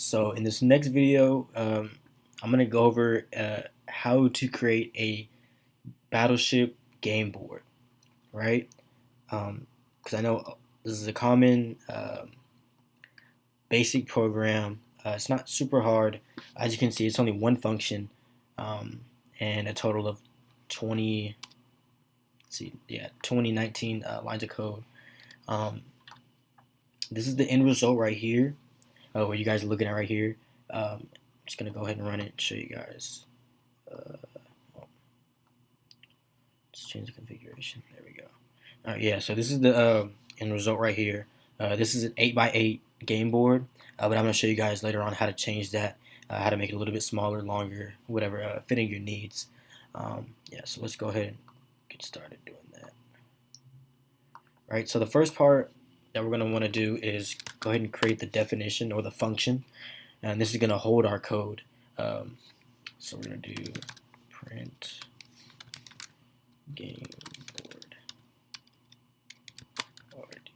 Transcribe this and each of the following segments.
So in this next video, I'm gonna go over how to create a battleship game board, right? Because I know this is a common basic program. It's not super hard. As you can see, it's only one function and a total of 20. Let's see, yeah, 2019 lines of code. This is the end result right here. What you guys are looking at right here. I'm just gonna go ahead and run it and show you guys. Let's change the configuration. There we go. All right, yeah. So this is the end result right here. This is an 8x8 game board, but I'm gonna show you guys later on how to change that, how to make it a little bit smaller, longer, whatever, fitting your needs. Yeah. So let's go ahead and get started doing that. All right. So the first part that we're going to want to do is go ahead and create the definition or the function, and this is going to hold our code. So we're going to do print game board RD.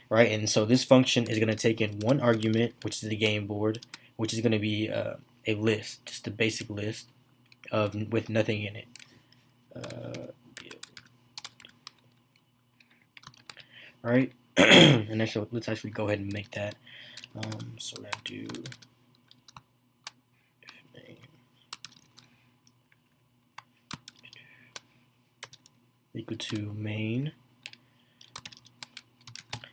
Right, and so this function is going to take in one argument, which is the game board, which is going to be a list, just a basic list with nothing in it. Right, and actually, let's actually go ahead and make that. So we're gonna do name equal to main,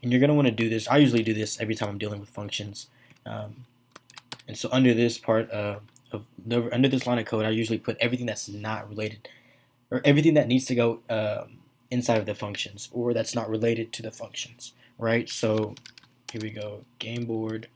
and you're gonna want to do this. I usually do this every time I'm dealing with functions, and so under this part under this line of code, I usually put everything that's not related, or everything that needs to go inside of the functions, or that's not related to the functions, right? So here we go, game board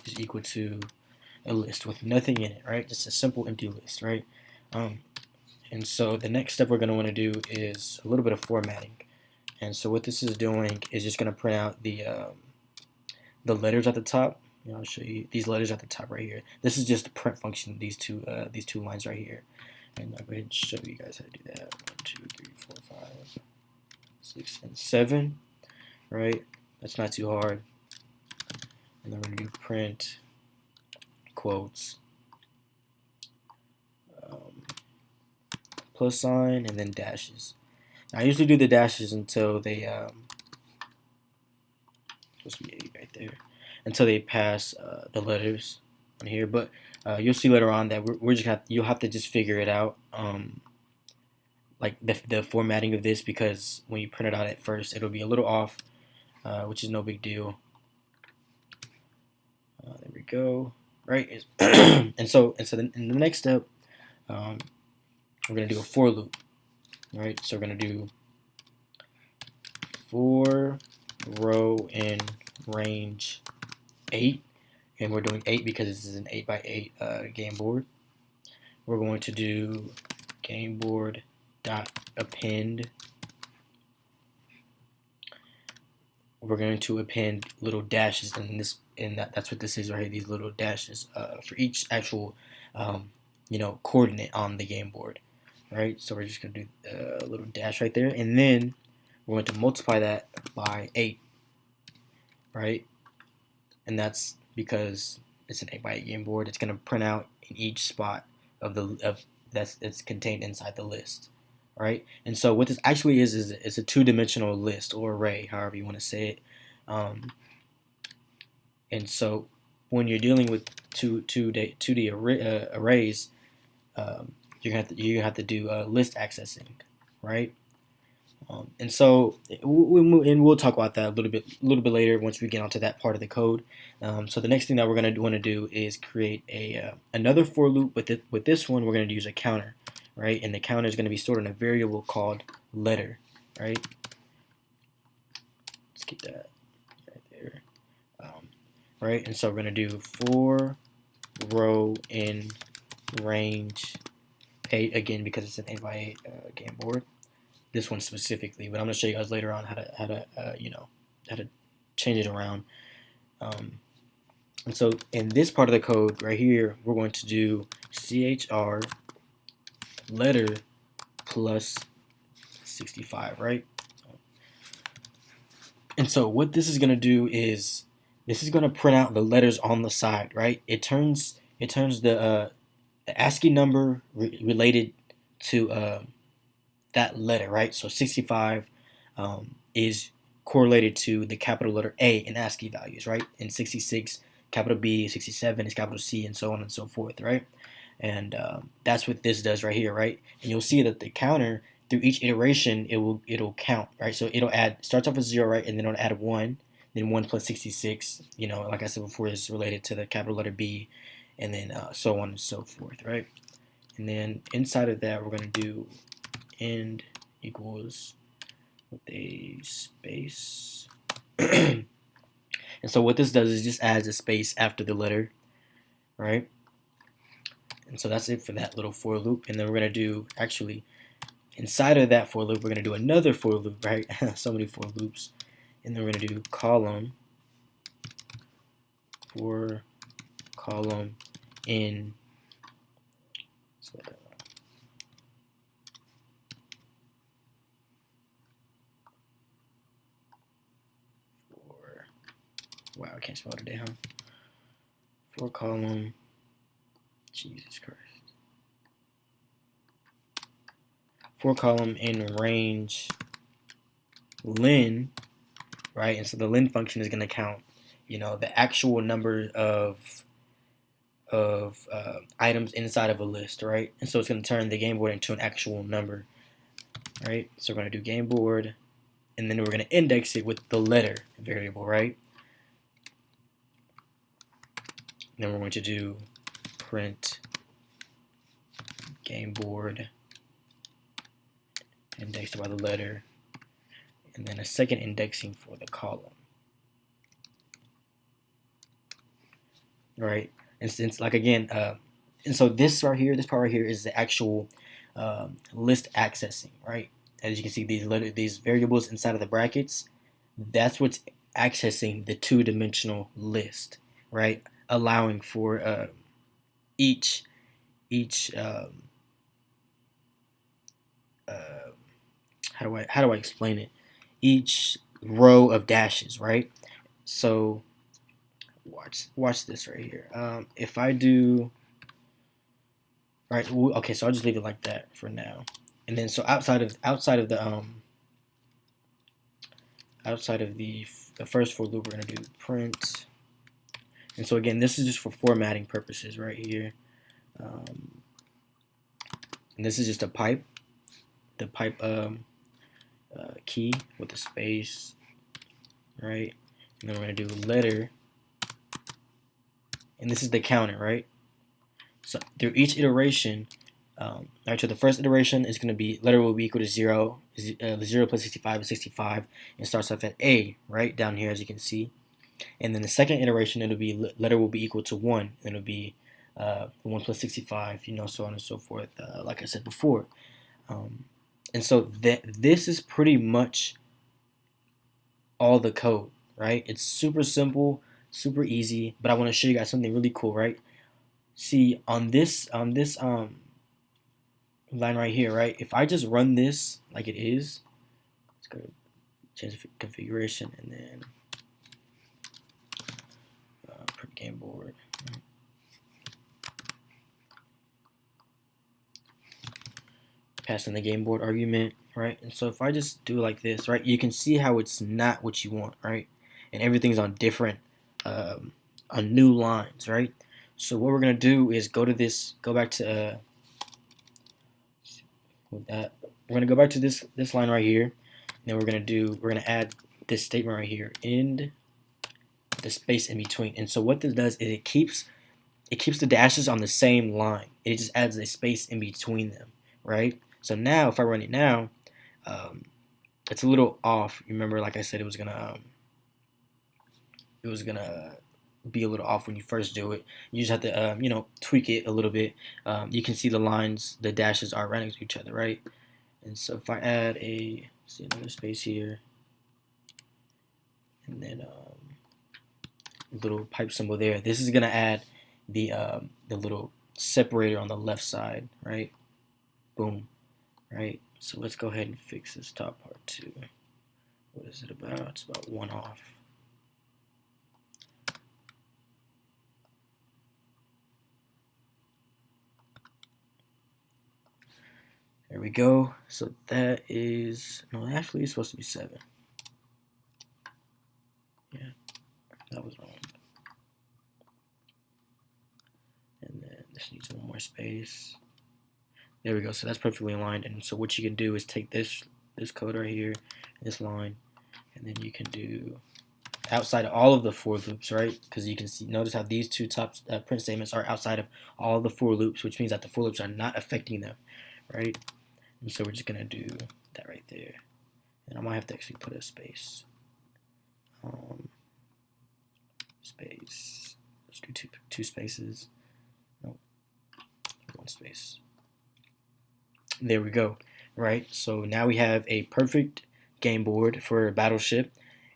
is equal to a list with nothing in it, right? Just a simple empty list, right? And so the next step we're going to want to do is a little bit of formatting. And so what this is doing is just going to print out the letters at the top. I'll show you these letters at the top right here. This is just the print function. These two lines right here. And I'll go ahead and show you guys how to do that. 1, 2, 3, 4, 5, 6, and 7. Right? That's not too hard. And then we're going to do print quotes, plus sign, and then dashes. Now, I usually do the dashes until they supposed to be 8 right there, until they pass the letters on here. But you'll see later on that we're just you'll have to just figure it out, like the formatting of this, because when you print it out at first, it'll be a little off, which is no big deal. There we go. Right, and so then in the next step, we're gonna do a for loop. Right, so we're gonna do for row in range 8, and we're doing 8 because this is an 8x8 game board. We're going to do game board dot append. We're going to append little dashes that's what this is right here, these little dashes for each actual coordinate on the game board, right? So we're just going to do a little dash right there, and then we're going to multiply that by 8, right? And that's because it's an 8x8 game board. It's going to print out in each spot that's contained inside the list. Right, and so what this actually is it's a two-dimensional list or array, however you want to say it. And so when you're dealing with 2D arrays, you have to do list accessing, right? And so we'll talk about that a little bit later once we get onto that part of the code. So the next thing that we're going to want to do is create another for loop. With this one, we're going to use a counter. Right, and the counter is going to be stored in a variable called letter, right? Let's get that right there. Right, and so we're going to do for row in range 8 again because it's an 8x8 game board. This one specifically, but I'm going to show you guys later on how to change it around. And so in this part of the code right here, we're going to do chr letter plus 65, right? And so what this is going to do is this is going to print out the letters on the side, right? It turns the ASCII number related to that letter, right? So 65 is correlated to the capital letter A in ASCII values, right? And 66 capital B, 67 is capital C, and so on and so forth, right? And that's what this does right here, right? And you'll see that the counter through each iteration it'll count, right? So it'll add starts off with 0, right, and then it'll add 1, then 1 plus 66, like I said before, is related to the capital letter B, and then so on and so forth, right? And then inside of that we're going to do end equals with a space. And so what this does is just adds a space after the letter, right? And so that's it for that little for loop. And then we're going to do, actually, inside of that for loop, we're going to do another for loop, right? So many for loops. And then we're going to do column for column in, wow, I can't spell it today, huh? For column, Jesus Christ. For column in range len, right? And so the len function is going to count, the actual number of items inside of a list, right? And so it's going to turn the game board into an actual number, right? So we're going to do game board, and then we're going to index it with the letter variable, right? And then we're going to do print game board indexed by the letter, and then a second indexing for the column, right? And since, like, again, and so this right here, this part right here is the actual list accessing, right? As you can see, these variables inside of the brackets, that's what's accessing the two-dimensional list, right? Allowing for each how do I explain it? Each row of dashes, right? So watch this right here. If I do right, okay, so I'll just leave it like that for now. And then so outside of the first for loop, we're gonna do print. And so again, this is just for formatting purposes right here. And this is just a pipe, the pipe key with a space, right? And then we're going to do letter, and this is the counter, right? So through each iteration, right, so the first iteration is going to be letter will be equal to 0, 0 plus 65 is 65, and starts off at A, right, down here as you can see. And then the second iteration, it'll be letter will be equal to 1, and it'll be 1 plus 65, so on and so forth, like I said before. And so this is pretty much all the code, right? It's super simple, super easy, but I want to show you guys something really cool, right? See, on this line right here, right? If I just run this like it is, let's go to change the configuration, and then print game board. Right? Pass in the game board argument, right? And so if I just do it like this, right, you can see how it's not what you want, right? And everything's on different, on new lines, right? So what we're gonna do is go back to with that. We're gonna go back to this line right here. And then we're gonna add this statement right here, end the space in between. And so what this does is it keeps the dashes on the same line. It just adds a space in between them, right? So now, if I run it now, it's a little off. Remember, like I said, it was gonna be a little off when you first do it. You just have to, tweak it a little bit. You can see the lines, the dashes are right next to each other, right? And so if I add another space here, and then little pipe symbol there, this is gonna add the little separator on the left side, right? Boom. Right, so let's go ahead and fix this top part too. What is it about? It's about 1 off. There we go. So that is, no, actually it's supposed to be 7. Yeah, that was wrong. And then this needs one more space. There we go. So that's perfectly aligned. And so what you can do is take this code right here, this line, and then you can do outside of all of the for loops, right? Because you can see, notice how these two top print statements are outside of all of the for loops, which means that the for loops are not affecting them, right? And so we're just gonna do that right there, and I might have to actually put a space. Space. Let's do two spaces. No, one space. There we go. Right. So now we have a perfect game board for Battleship,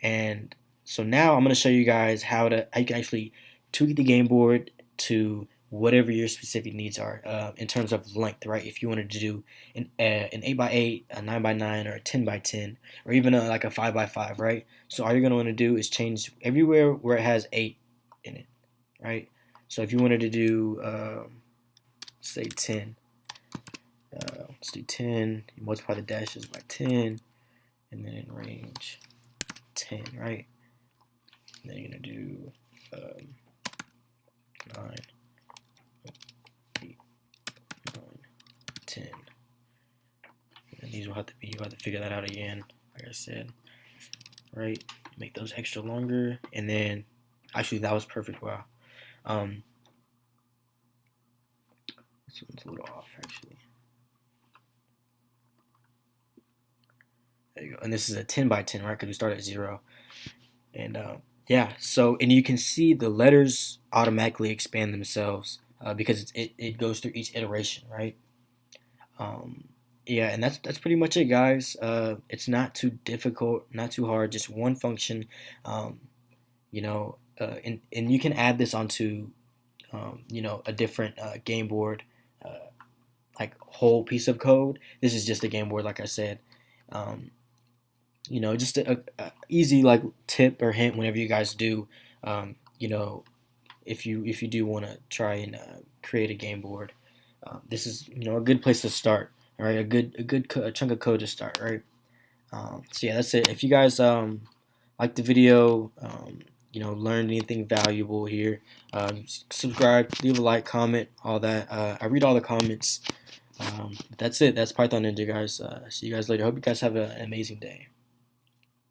and so now I'm going to show you guys how you can actually tweak the game board to whatever your specific needs are in terms of length, right? If you wanted to do an 8x8, a 9x9, or a 10x10, or even like a 5x5, right? So all you're going to want to do is change everywhere where it has 8 in it, right? So if you wanted to do, say 10, let's do 10, you multiply the dashes by 10, and then in range 10, right? And then you're going to do 9, 8, 9, 10. And these will have to be, you'll have to figure that out again, like I said, right? Make those extra longer, and then, actually that was perfect, wow. This one's a little off, actually. There you go. And this is a 10x10, right? Because we start at 0. And yeah, so, and you can see the letters automatically expand themselves because it goes through each iteration, right? Yeah, and that's pretty much it, guys. It's not too difficult, not too hard, just one function. You know, and you can add this onto you know, a different game board, like whole piece of code. This is just a game board, like I said. You know, just a easy like tip or hint whenever you guys do, you know, if you do want to try and create a game board, this is, you know, a good place to start. All right, a good chunk of code to start. Right. So yeah, that's it. If you guys like the video, you know, learned anything valuable here, subscribe, leave a like, comment, all that. I read all the comments. That's it. That's Python Ninja, guys. See you guys later. Hope you guys have an amazing day.